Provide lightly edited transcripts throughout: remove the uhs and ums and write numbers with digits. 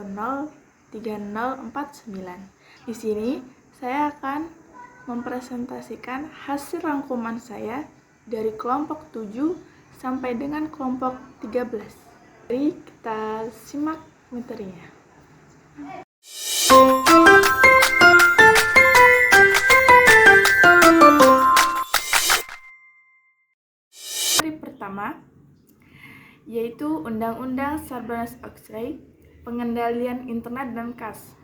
1030049. Di sini saya akan mempresentasikan hasil rangkuman saya dari kelompok 7 sampai dengan kelompok 13. Mari kita simak materinya. Materi pertama yaitu Undang-Undang Sarbanes-Oxley, Pengendalian Internet dan CAS.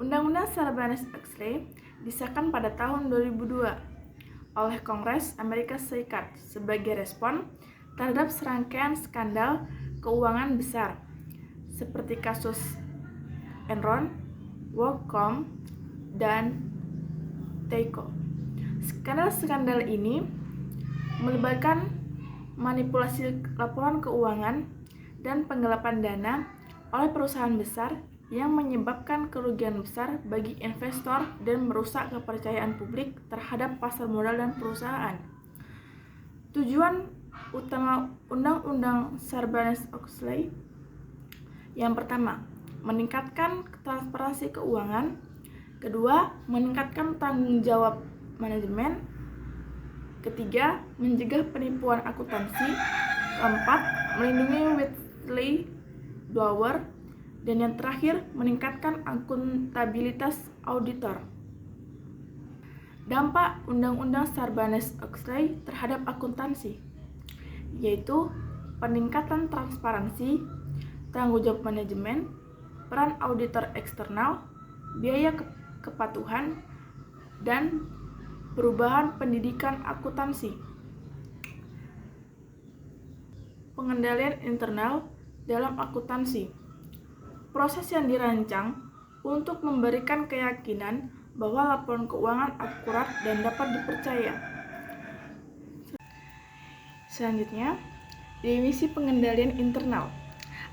Undang-Undang Sarbanes-Oxley disahkan pada tahun 2002 oleh Kongres Amerika Serikat sebagai respon terhadap serangkaian skandal keuangan besar seperti kasus Enron, WorldCom, dan Tyco. Skandal-skandal ini melibatkan manipulasi laporan keuangan dan penggelapan dana oleh perusahaan besar yang menyebabkan kerugian besar bagi investor dan merusak kepercayaan publik terhadap pasar modal dan perusahaan. Tujuan utama Undang-Undang Sarbanes-Oxley yang pertama, meningkatkan transparansi keuangan. Kedua, meningkatkan tanggung jawab manajemen. Ketiga, mencegah penipuan akuntansi. Keempat, melindungi whistleblower. Dan yang terakhir, meningkatkan akuntabilitas auditor. Dampak Undang-Undang Sarbanes-Oxley terhadap akuntansi, yaitu peningkatan transparansi, tanggung jawab manajemen, peran auditor eksternal, biaya kepatuhan, dan perubahan pendidikan akuntansi. Pengendalian internal dalam akuntansi. Proses yang dirancang untuk memberikan keyakinan bahwa laporan keuangan akurat dan dapat dipercaya. Selanjutnya, definisi pengendalian internal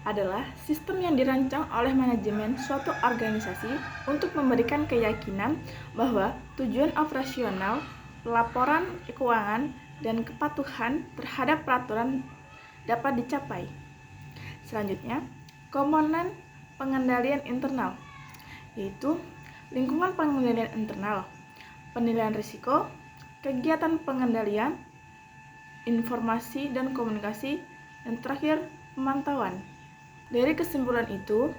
adalah sistem yang dirancang oleh manajemen suatu organisasi untuk memberikan keyakinan bahwa tujuan operasional, laporan keuangan, dan kepatuhan terhadap peraturan dapat dicapai. Selanjutnya, komponen pengendalian internal, yaitu lingkungan pengendalian internal, penilaian risiko, kegiatan pengendalian, informasi dan komunikasi, dan terakhir pemantauan. Dari kesimpulan itu,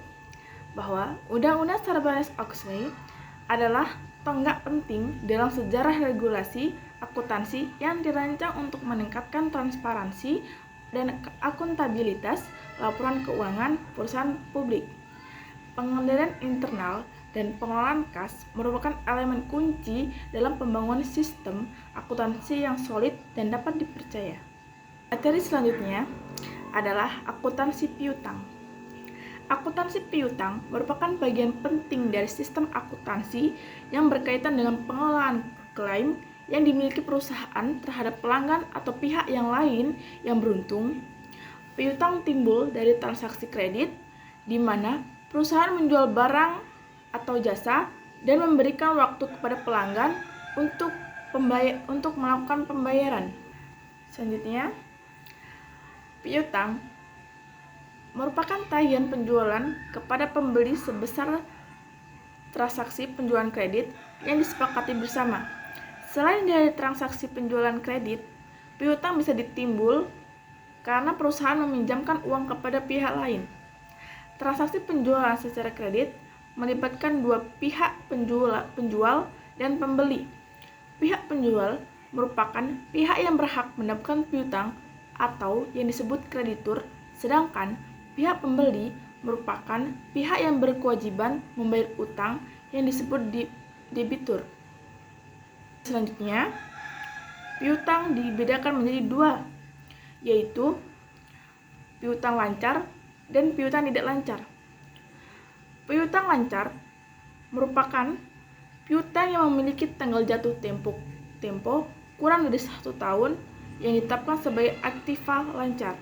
bahwa Undang-Undang Sarbanes-Oxley adalah tonggak penting dalam sejarah regulasi akuntansi yang dirancang untuk meningkatkan transparansi dan akuntabilitas laporan keuangan perusahaan publik. Pengendalian internal dan pengelolaan kas merupakan elemen kunci dalam pembangunan sistem akuntansi yang solid dan dapat dipercaya. Materi selanjutnya adalah akuntansi piutang. Akuntansi piutang merupakan bagian penting dari sistem akuntansi yang berkaitan dengan pengelolaan klaim yang dimiliki perusahaan terhadap pelanggan atau pihak yang lain yang beruntung. Piutang timbul dari transaksi kredit, di mana perusahaan menjual barang atau jasa dan memberikan waktu kepada pelanggan untuk melakukan pembayaran. Selanjutnya, piutang merupakan tagihan penjualan kepada pembeli sebesar transaksi penjualan kredit yang disepakati bersama. Selain dari transaksi penjualan kredit, piutang bisa ditimbul karena perusahaan meminjamkan uang kepada pihak lain. Transaksi penjualan secara kredit melibatkan dua pihak, penjual dan pembeli. Pihak penjual merupakan pihak yang berhak mendapatkan piutang atau yang disebut kreditur, sedangkan pihak pembeli merupakan pihak yang berkewajiban membayar utang yang disebut debitur. Selanjutnya, piutang dibedakan menjadi dua, yaitu piutang lancar dan piutang tidak lancar. Piutang lancar merupakan piutang yang memiliki tanggal jatuh tempo kurang dari 1 tahun yang ditetapkan sebagai aktiva lancar.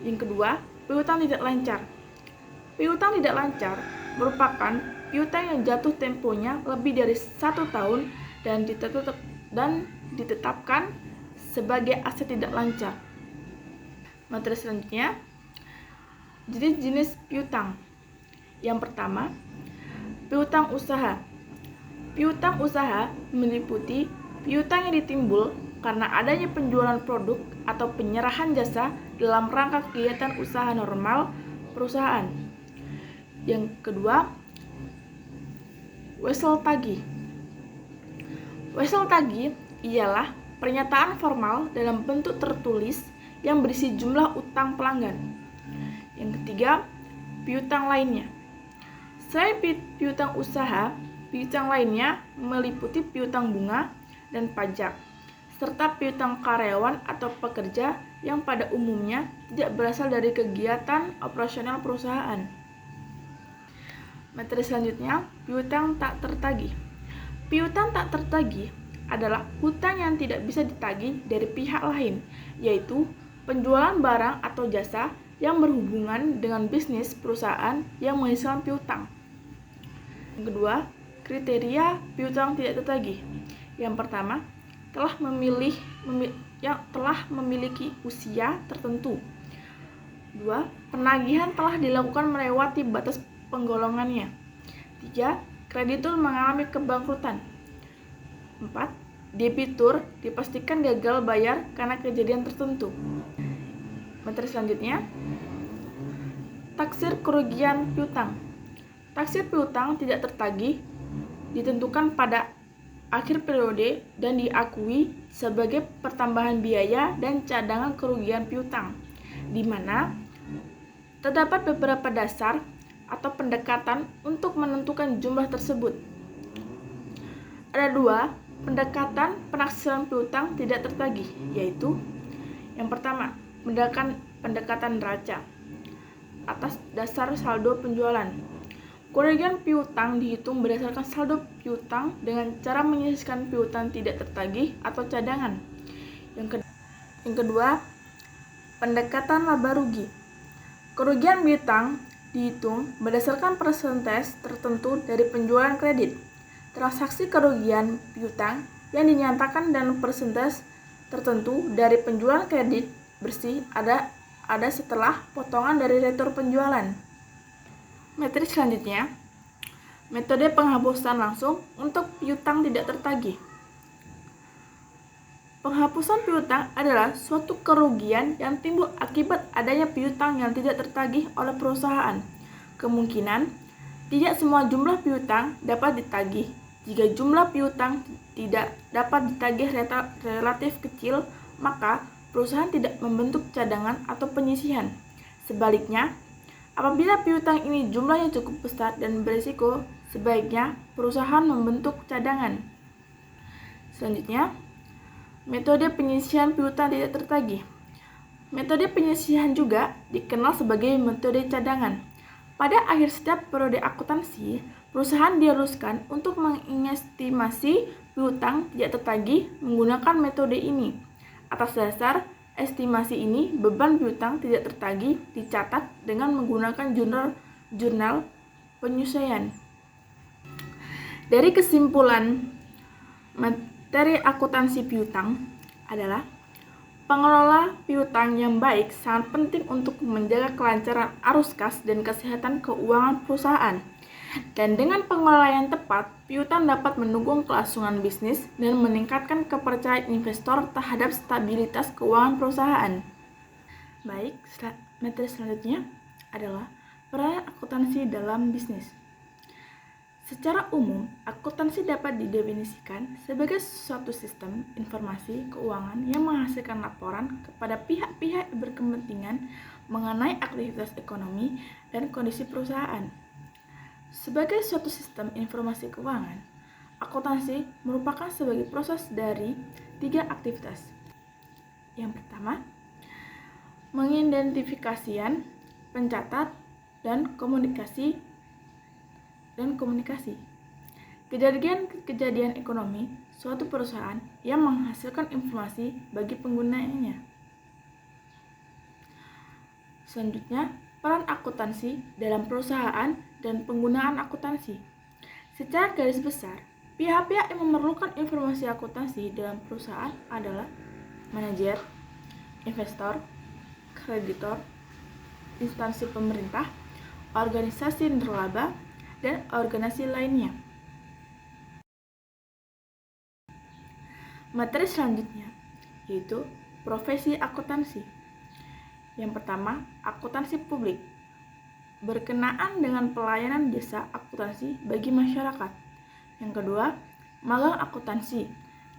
Yang kedua, piutang tidak lancar. Piutang tidak lancar merupakan piutang yang jatuh temponya lebih dari 1 tahun dan ditetapkan sebagai aset tidak lancar. Materi selanjutnya Jenis-jenis piutang. Yang pertama, piutang usaha. Piutang usaha meliputi piutang yang ditimbul karena adanya penjualan produk atau penyerahan jasa dalam rangka kegiatan usaha normal perusahaan. Yang kedua, wesel tagih. Wesel tagih ialah pernyataan formal dalam bentuk tertulis yang berisi jumlah utang pelanggan. Yang ketiga, piutang lainnya. Selain piutang usaha, piutang lainnya meliputi piutang bunga dan pajak, serta piutang karyawan atau pekerja yang pada umumnya tidak berasal dari kegiatan operasional perusahaan. Materi selanjutnya, piutang tak tertagih. Piutang tak tertagih adalah hutang yang tidak bisa ditagih dari pihak lain, yaitu penjualan barang atau jasa yang berhubungan dengan bisnis perusahaan yang menghasilkan piutang. Yang kedua, kriteria piutang tidak tertagih. Yang pertama, telah memiliki usia tertentu. 2. Penagihan telah dilakukan melewati batas penggolongannya. 3. Kreditur mengalami kebangkrutan. 4. Debitur dipastikan gagal bayar karena kejadian tertentu. Materi selanjutnya, taksir kerugian piutang. Taksir piutang tidak tertagih ditentukan pada akhir periode dan diakui sebagai pertambahan biaya dan cadangan kerugian piutang, di mana terdapat beberapa dasar atau pendekatan untuk menentukan jumlah tersebut. Ada 2 pendekatan penaksiran piutang tidak tertagih, yaitu yang pertama, pendekatan neraca atas dasar saldo penjualan. Kerugian piutang dihitung berdasarkan saldo piutang dengan cara menyisihkan piutang tidak tertagih atau cadangan. Yang kedua, pendekatan laba rugi. Kerugian piutang dihitung berdasarkan persentase tertentu dari penjualan kredit. Transaksi kerugian piutang yang dinyatakan dan persentase tertentu dari penjualan kredit bersih ada setelah potongan dari retur penjualan. Materi selanjutnya, metode penghapusan langsung untuk piutang tidak tertagih. Penghapusan piutang adalah suatu kerugian yang timbul akibat adanya piutang yang tidak tertagih oleh perusahaan. Kemungkinan tidak semua jumlah piutang dapat ditagih. Jika jumlah piutang tidak dapat ditagih relatif kecil, maka perusahaan tidak membentuk cadangan atau penyisihan. Sebaliknya, apabila piutang ini jumlahnya cukup besar dan berisiko, sebaiknya perusahaan membentuk cadangan. Selanjutnya, metode penyisihan piutang tidak tertagih. Metode penyisihan juga dikenal sebagai metode cadangan. Pada akhir setiap periode akuntansi, perusahaan diharuskan untuk mengestimasi piutang tidak tertagih menggunakan metode ini. Atas dasar estimasi ini, beban piutang tidak tertagih dicatat dengan menggunakan jurnal penyesuaian. Dari kesimpulan materi akuntansi piutang adalah pengelola piutang yang baik sangat penting untuk menjaga kelancaran arus kas dan kesehatan keuangan perusahaan. Dan dengan pengelolaan yang tepat, piutang dapat mendukung kelangsungan bisnis dan meningkatkan kepercayaan investor terhadap stabilitas keuangan perusahaan. Baik, materi selanjutnya adalah peran akuntansi dalam bisnis. Secara umum, akuntansi dapat didefinisikan sebagai suatu sistem informasi keuangan yang menghasilkan laporan kepada pihak-pihak yang berkepentingan mengenai aktivitas ekonomi dan kondisi perusahaan. Sebagai suatu sistem informasi keuangan, akuntansi merupakan sebagai proses dari 3 aktivitas. Yang pertama, mengidentifikasian, pencatat, dan komunikasi. Kejadian ekonomi suatu perusahaan yang menghasilkan informasi bagi penggunanya. Selanjutnya, peran akuntansi dalam perusahaan dan penggunaan akuntansi. Secara garis besar, pihak-pihak yang memerlukan informasi akuntansi dalam perusahaan adalah manajer, investor, kreditor, instansi pemerintah, organisasi nirlaba, dan organisasi lainnya. Materi selanjutnya yaitu profesi akuntansi. Yang pertama, akuntansi publik, berkenaan dengan pelayanan jasa akuntansi bagi masyarakat. Yang kedua, magang akuntansi,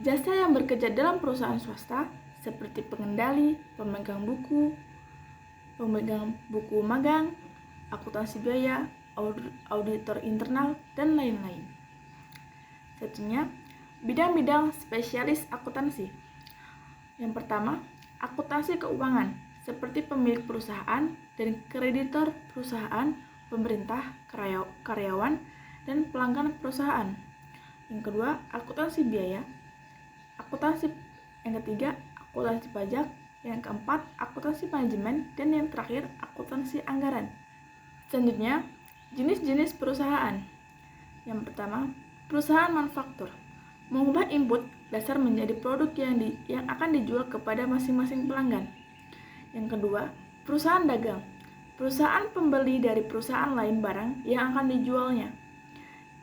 jasa yang bekerja dalam perusahaan swasta seperti pengendali, pemegang buku magang, akuntansi biaya, auditor internal, dan lain-lain. Selanjutnya, bidang-bidang spesialis akuntansi. Yang pertama, akuntansi keuangan, seperti pemilik perusahaan dan kreditor perusahaan, pemerintah, karyawan, dan pelanggan perusahaan. Yang kedua, akuntansi biaya. Yang ketiga, akuntansi pajak. Yang keempat, akuntansi manajemen. Dan yang terakhir, akuntansi anggaran. Selanjutnya, jenis-jenis perusahaan. Yang pertama, perusahaan manufaktur, mengubah input dasar menjadi produk yang akan dijual kepada masing-masing pelanggan. Yang kedua, perusahaan dagang, perusahaan pembeli dari perusahaan lain barang yang akan dijualnya.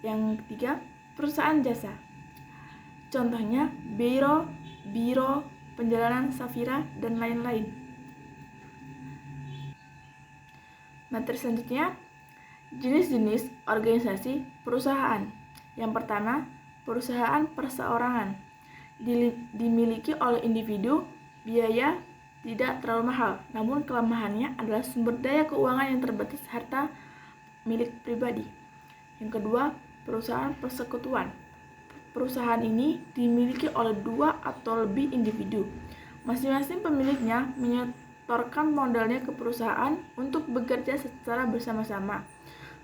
Yang ketiga, perusahaan jasa, contohnya biro, perjalanan Safira, dan lain-lain. Materi selanjutnya, jenis-jenis organisasi perusahaan. Yang pertama, perusahaan perseorangan, dimiliki oleh individu, biaya tidak terlalu mahal, namun kelemahannya adalah sumber daya keuangan yang terbatas harta milik pribadi. Yang kedua, perusahaan persekutuan. Perusahaan ini dimiliki oleh 2 atau lebih individu. Masing-masing pemiliknya menyetorkan modalnya ke perusahaan untuk bekerja secara bersama-sama.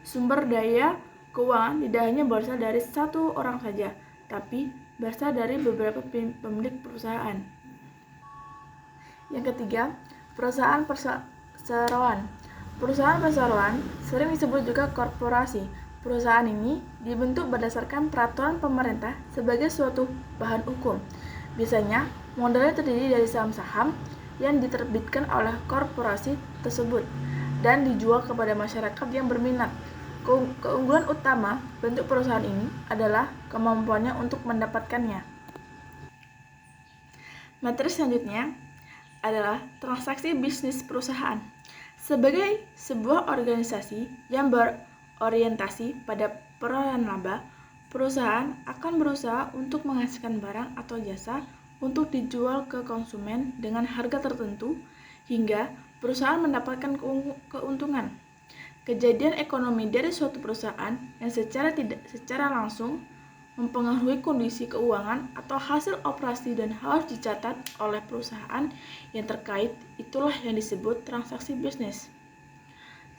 Sumber daya keuangan tidak hanya berasal dari satu orang saja, tapi berasal dari beberapa pemilik perusahaan. Yang ketiga, perusahaan perseroan. Perusahaan perseroan sering disebut juga korporasi. Perusahaan ini dibentuk berdasarkan peraturan pemerintah sebagai suatu bahan hukum. Biasanya, modalnya terdiri dari saham-saham yang diterbitkan oleh korporasi tersebut dan dijual kepada masyarakat yang berminat. Keunggulan utama bentuk perusahaan ini adalah kemampuannya untuk mendapatkannya. Materi selanjutnya adalah transaksi bisnis perusahaan. Sebagai sebuah organisasi yang berorientasi pada perolehan laba, perusahaan akan berusaha untuk menghasilkan barang atau jasa untuk dijual ke konsumen dengan harga tertentu hingga perusahaan mendapatkan keuntungan. Kejadian ekonomi dari suatu perusahaan yang secara langsung mempengaruhi kondisi keuangan atau hasil operasi dan harus dicatat oleh perusahaan yang terkait, itulah yang disebut transaksi bisnis,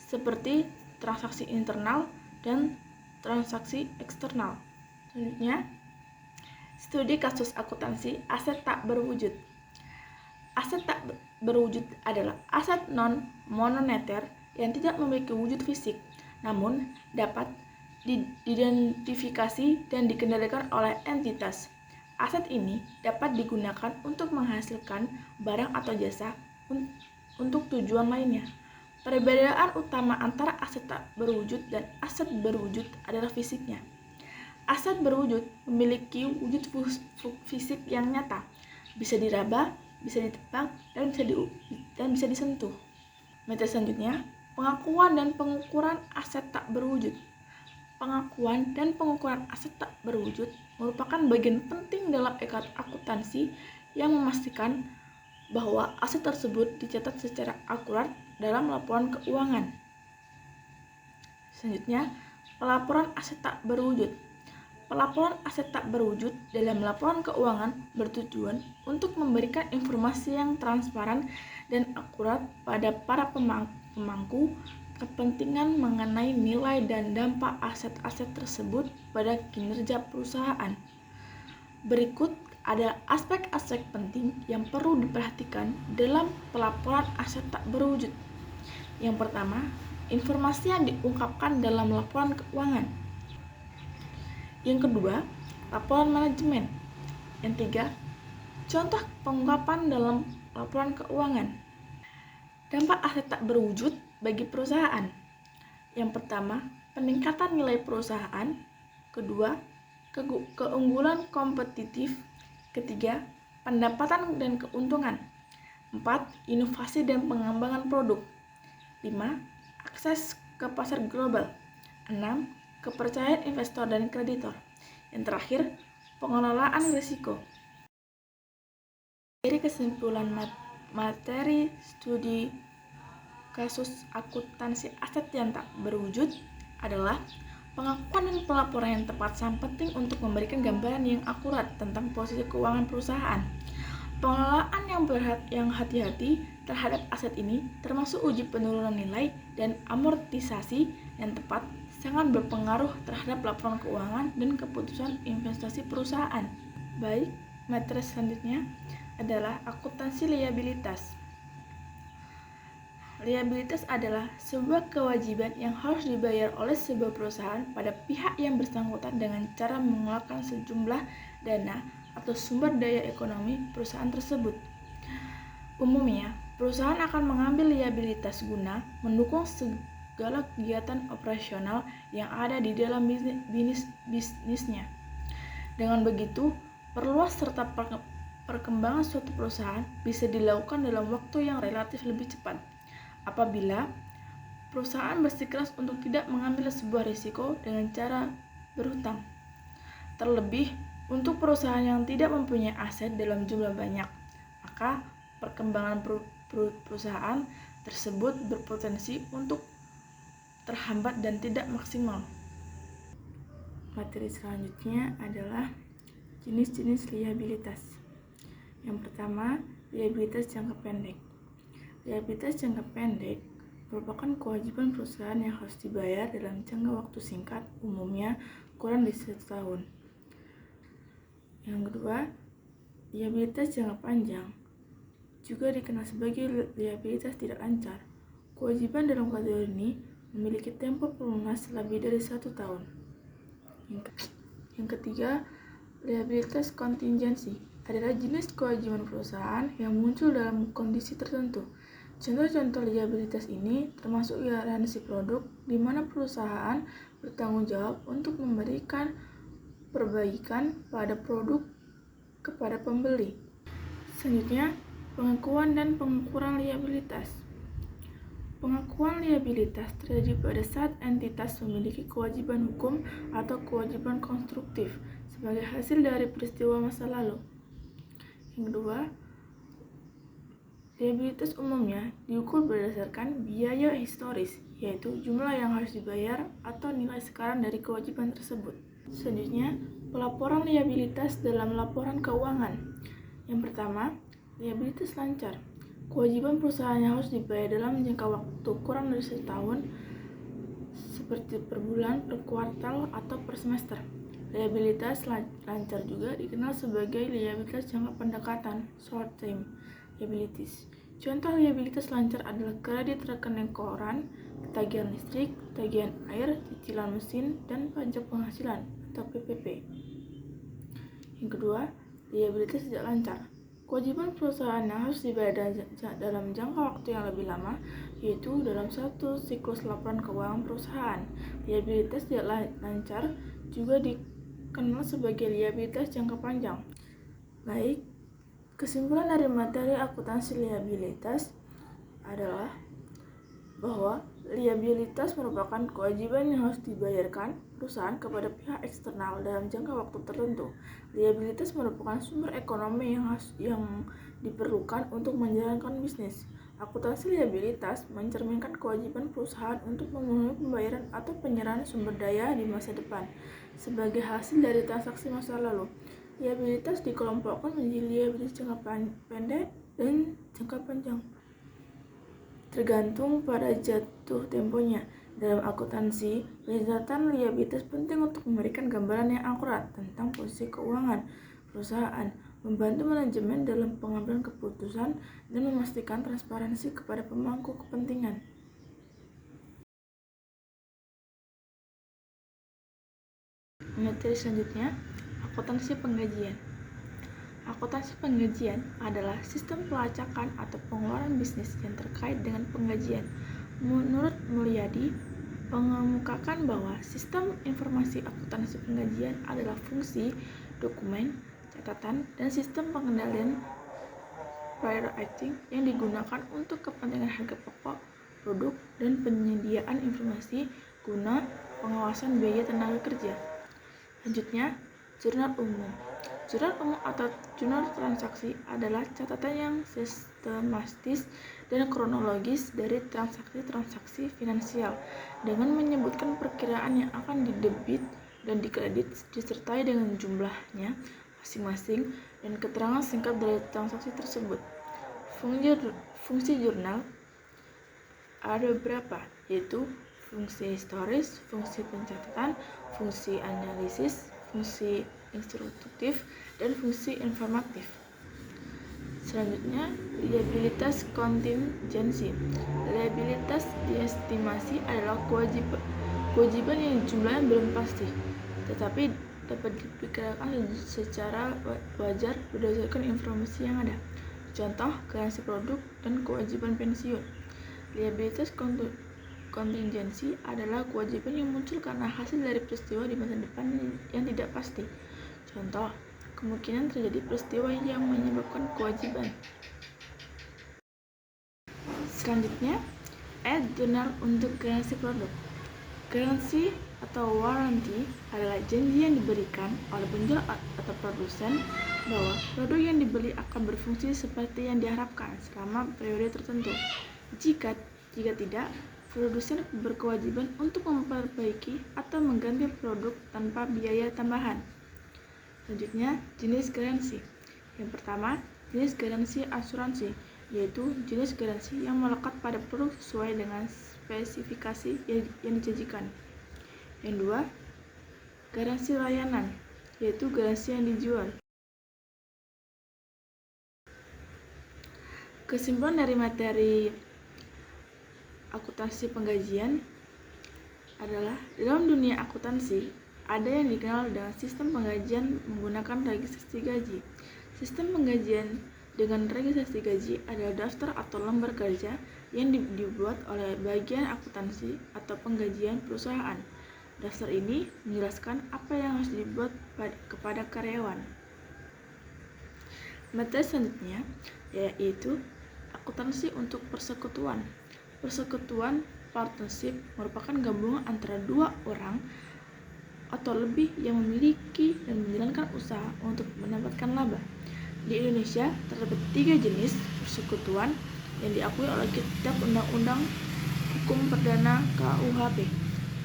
seperti transaksi internal dan transaksi eksternal. Selanjutnya, studi kasus akuntansi aset tak berwujud. Aset tak berwujud adalah aset non-moneter yang tidak memiliki wujud fisik, namun dapat diidentifikasi dan dikendalikan oleh entitas. Aset ini dapat digunakan untuk menghasilkan barang atau jasa untuk tujuan lainnya. Perbedaan utama antara aset tak berwujud dan aset berwujud adalah fisiknya. Aset berwujud memiliki wujud fisik yang nyata, bisa diraba, bisa ditebak, dan bisa disentuh. Metode selanjutnya, pengakuan dan pengukuran aset tak berwujud. Pengakuan dan pengukuran aset tak berwujud merupakan bagian penting dalam akuntansi yang memastikan bahwa aset tersebut dicatat secara akurat dalam laporan keuangan. Selanjutnya, pelaporan aset tak berwujud. Pelaporan aset tak berwujud dalam laporan keuangan bertujuan untuk memberikan informasi yang transparan dan akurat pada para pemangku kepentingan mengenai nilai dan dampak aset-aset tersebut pada kinerja perusahaan. Berikut ada aspek-aspek penting yang perlu diperhatikan dalam pelaporan aset tak berwujud. Yang pertama, informasi yang diungkapkan dalam laporan keuangan. Yang kedua, laporan manajemen. Yang ketiga, contoh pengungkapan dalam laporan keuangan. Dampak aset tak berwujud bagi perusahaan. Yang pertama, peningkatan nilai perusahaan. Kedua, keunggulan kompetitif. Ketiga, pendapatan dan keuntungan. 4. Inovasi dan pengembangan produk. 5. Akses ke pasar global. 6. Kepercayaan investor dan kreditor. Yang terakhir, pengelolaan risiko. Dari kesimpulan materi studi kasus akuntansi aset yang tak berwujud adalah pengakuan dan pelaporan yang tepat sangat penting untuk memberikan gambaran yang akurat tentang posisi keuangan perusahaan. Pengelolaan yang hati-hati terhadap aset ini, termasuk uji penurunan nilai dan amortisasi yang tepat, sangat berpengaruh terhadap laporan keuangan dan keputusan investasi perusahaan. Baik, materi selanjutnya adalah akuntansi liabilitas. Liabilitas adalah sebuah kewajiban yang harus dibayar oleh sebuah perusahaan pada pihak yang bersangkutan dengan cara mengeluarkan sejumlah dana atau sumber daya ekonomi perusahaan tersebut. Umumnya, perusahaan akan mengambil liabilitas guna mendukung segala kegiatan operasional yang ada di dalam bisnisnya. Dengan begitu, perluas serta perkembangan suatu perusahaan bisa dilakukan dalam waktu yang relatif lebih cepat apabila perusahaan bersikeras untuk tidak mengambil sebuah risiko dengan cara berhutang. Terlebih, untuk perusahaan yang tidak mempunyai aset dalam jumlah banyak, maka perkembangan perusahaan tersebut berpotensi untuk terhambat dan tidak maksimal. Materi selanjutnya adalah jenis-jenis liabilitas. Yang pertama, liabilitas jangka pendek. Liabilitas jangka pendek merupakan kewajiban perusahaan yang harus dibayar dalam jangka waktu singkat, umumnya kurang dari 1 tahun. Yang kedua, liabilitas jangka panjang juga dikenal sebagai liabilitas tidak lancar. Kewajiban dalam kategori ini memiliki tempo pelunas lebih dari 1 tahun. Yang ketiga, liabilitas kontingensi adalah jenis kewajiban perusahaan yang muncul dalam kondisi tertentu. Contoh-contoh liabilitas ini termasuk garansi produk, di mana perusahaan bertanggung jawab untuk memberikan perbaikan pada produk kepada pembeli. Selanjutnya, pengakuan dan pengukuran liabilitas. Pengakuan liabilitas terjadi pada saat entitas memiliki kewajiban hukum atau kewajiban konstruktif sebagai hasil dari peristiwa masa lalu. Yang kedua, liabilitas umumnya diukur berdasarkan biaya historis, yaitu jumlah yang harus dibayar atau nilai sekarang dari kewajiban tersebut. Selanjutnya, pelaporan liabilitas dalam laporan keuangan. Yang pertama, liabilitas lancar. Kewajiban perusahaan yang harus dibayar dalam jangka waktu kurang dari 1 tahun, seperti per bulan, per kuartal, atau per semester. Liabilitas lancar juga dikenal sebagai liabilitas jangka pendekatan, short term liabilities. Contoh liabilitas lancar adalah kredit rekening koran, tagihan listrik, tagihan air, cicilan mesin, dan pajak penghasilan atau PPP. Yang kedua, liabilitas tidak lancar. Kewajiban perusahaan yang harus dibayar dalam jangka waktu yang lebih lama, yaitu dalam satu siklus laporan keuangan perusahaan. Liabilitas tidak lancar juga dikenal sebagai liabilitas jangka panjang. Baik, kesimpulan dari materi akuntansi liabilitas adalah bahwa liabilitas merupakan kewajiban yang harus dibayarkan perusahaan kepada pihak eksternal dalam jangka waktu tertentu. Liabilitas merupakan sumber ekonomi yang diperlukan untuk menjalankan bisnis. Akuntansi liabilitas mencerminkan kewajiban perusahaan untuk memenuhi pembayaran atau penyerahan sumber daya di masa depan sebagai hasil dari transaksi masa lalu. Liabilitas dikelompokkan menjadi liabilitas jangka pendek dan jangka panjang, tergantung pada jatuh temponya. Dalam akuntansi, pencatatan liabilitas penting untuk memberikan gambaran yang akurat tentang posisi keuangan perusahaan, membantu manajemen dalam pengambilan keputusan, dan memastikan transparansi kepada pemangku kepentingan. Materi selanjutnya, akuntansi penggajian. Akuntansi penggajian adalah sistem pelacakan atau pengeluaran bisnis yang terkait dengan penggajian. Menurut Mulyadi, mengemukakan bahwa sistem informasi akuntansi penggajian adalah fungsi, dokumen, catatan, dan sistem pengendalian pricing yang digunakan untuk kepentingan harga pokok, produk, dan penyediaan informasi guna pengawasan biaya tenaga kerja. Selanjutnya, jurnal umum. Jurnal umum atau jurnal transaksi adalah catatan yang sistematis dan kronologis dari transaksi-transaksi finansial dengan menyebutkan perkiraan yang akan didebit dan dikredit disertai dengan jumlahnya masing-masing dan keterangan singkat dari transaksi tersebut. Fungsi jurnal ada beberapa, yaitu fungsi historis, fungsi pencatatan, fungsi analisis, fungsi instruktif, dan fungsi informatif. Selanjutnya, liabilitas kontingensi. Liabilitas diestimasi adalah kewajiban yang jumlahnya belum pasti, tetapi dapat diperkirakan secara wajar berdasarkan informasi yang ada. Contoh, garansi produk dan kewajiban pensiun. Liabilitas kontingensi adalah kewajiban yang muncul karena hasil dari peristiwa di masa depan yang tidak pasti. Contoh, kemungkinan terjadi peristiwa yang menyebabkan kewajiban. Selanjutnya, jurnal untuk garansi produk. Garansi atau warranty adalah janji yang diberikan oleh penjual atau produsen bahwa produk yang dibeli akan berfungsi seperti yang diharapkan selama periode tertentu. Jika tidak, produsen berkewajiban untuk memperbaiki atau mengganti produk tanpa biaya tambahan. Selanjutnya, jenis garansi. Yang pertama, jenis garansi asuransi, yaitu jenis garansi yang melekat pada produk sesuai dengan spesifikasi yang dijanjikan. Yang dua, garansi layanan, yaitu garansi yang dijual. Kesimpulan dari materi akuntansi penggajian adalah dalam dunia akuntansi ada yang dikenal dengan sistem penggajian menggunakan registrasi gaji. Sistem penggajian dengan registrasi gaji adalah daftar atau lembar kerja yang dibuat oleh bagian akuntansi atau penggajian perusahaan. Daftar ini menjelaskan apa yang harus dibuat kepada karyawan. Materi selanjutnya yaitu akuntansi untuk persekutuan. Persekutuan partnership merupakan gabungan antara dua orang atau lebih yang memiliki dan menjalankan usaha untuk mendapatkan laba. Di Indonesia terdapat 3 jenis persekutuan yang diakui oleh Kitab Undang-Undang Hukum Perdana KUHP: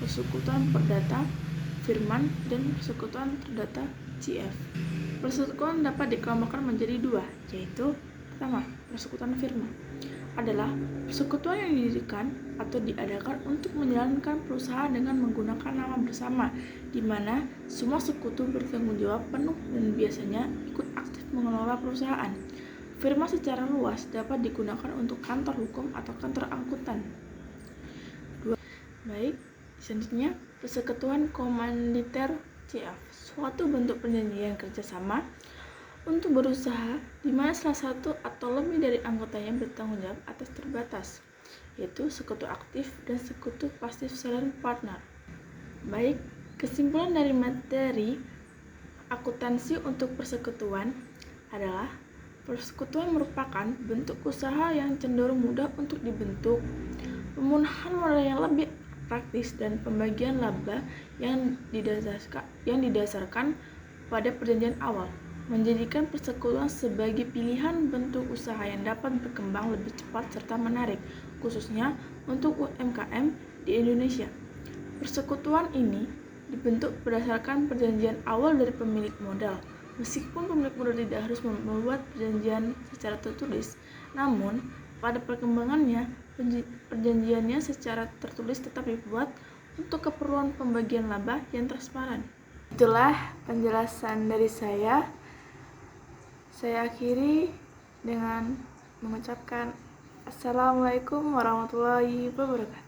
persekutuan perdata, firman, dan persekutuan terdata CF. Persekutuan dapat dikelompokkan menjadi 2, yaitu pertama, persekutuan firman adalah persekutuan yang didirikan atau diadakan untuk menjalankan perusahaan dengan menggunakan nama bersama, di mana semua sekutu bertanggung jawab penuh dan biasanya ikut aktif mengelola perusahaan. Firma secara luas dapat digunakan untuk kantor hukum atau kantor angkutan. Baik, selanjutnya persekutuan komanditer CF, suatu bentuk perjanjian kerjasama untuk berusaha di mana salah satu atau lebih dari anggotanya bertanggung jawab atas terbatas, yaitu sekutu aktif dan sekutu pasif silent partner. Baik, kesimpulan dari materi akuntansi untuk persekutuan adalah persekutuan merupakan bentuk usaha yang cenderung mudah untuk dibentuk, pembunuhan modal yang lebih praktis, dan pembagian laba yang didasarkan pada perjanjian awal, menjadikan persekutuan sebagai pilihan bentuk usaha yang dapat berkembang lebih cepat serta menarik, khususnya untuk UMKM di Indonesia. Persekutuan ini dibentuk berdasarkan perjanjian awal dari pemilik modal. Meskipun pemilik modal tidak harus membuat perjanjian secara tertulis, namun pada perkembangannya perjanjiannya secara tertulis tetap dibuat untuk keperluan pembagian laba yang transparan. Itulah penjelasan dari saya. Saya akhiri dengan mengucapkan Assalamualaikum warahmatullahi wabarakatuh.